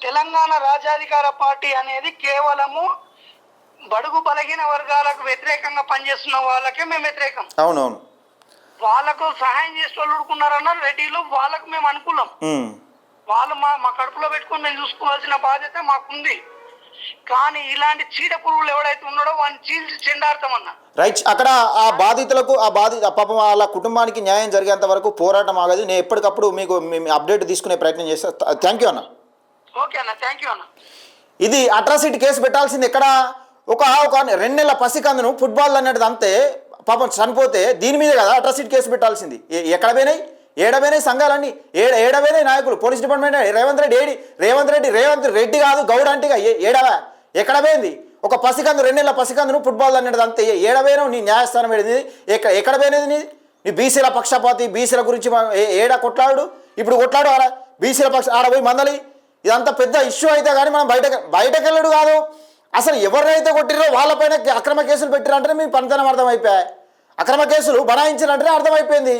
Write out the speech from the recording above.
తెలంగాణ రాజ్యాధికార పార్టీ అనేది కేవలము బడుగు బలహీన వర్గాలకు వ్యతిరేకంగా పనిచేస్తున్న వాళ్ళకే మేము వ్యతిరేకం. అవునవును. వాళ్ళకు సహాయం చేసే వాళ్ళు ఊరుకున్నారన్న రెడ్డిలు, వాళ్ళకు మేము అనుకూలం. వాళ్ళు మా కడుపులో పెట్టుకుని మేము చూసుకోవాల్సిన బాధ్యత మాకుంది. కానీ ఇలాంటి చీడ పురుగులు ఎవడైతే ఉన్నాడో వాడిని చీల్చి చెండాడతామన్నా. రైట్. అక్కడ ఆ బాధితులకు పాపం వాళ్ళ కుటుంబానికి న్యాయం జరిగేంత వరకు పోరాటం ఆగదు. నేను ఎప్పటికప్పుడు మీకు అప్డేట్ తీసుకునే ప్రయత్నం చేస్తాను. థ్యాంక్ యూ అన్న. ఓకే అన్న, థ్యాంక్ యూ అన్న. ఇది అట్రాసిటీ కేసు పెట్టాల్సింది ఎక్కడ? ఒక 2 నెలల పసికందును ఫుట్బాల్ అన్నది అంతే పాపం చనిపోతే దీని మీద కదా అట్రాసిటీ కేసు పెట్టాల్సింది. ఎక్కడ పోయినాయి? ఏడపోయినాయి సంఘాలన్నీ, ఏడపోయినాయి నాయకులు, పోలీస్ డిపార్ట్మెంట్. రేవంత్ రెడ్డి కాదు గౌడ్ అంటిగా ఏడవా ఎక్కడ పోయింది? ఒక 2 నెలల పసికందును ఫుట్బాల్ అన్నది అంతే ఏడపోయినావు? నీ న్యాయస్థానం ఏడింది? ఎక్కడ పోయినది నీ బీసీల పక్షపాతి, బీసీల గురించి ఏడా కొట్లాడు? ఇప్పుడు కొట్లాడు ఆడ బీసీల ఆడ పోయి మందలి. ఇదంతా పెద్ద ఇష్యూ అయితే కానీ మనం బయటకు వెళ్ళడు కాదు. అసలు ఎవరినైతే కొట్టిరో వాళ్ళపైన అక్రమ కేసులు పెట్టిరంటే మీ పనితనం అర్థమైపోయాయి. అక్రమ కేసులు బనాయించారంటే అర్థమైపోయింది.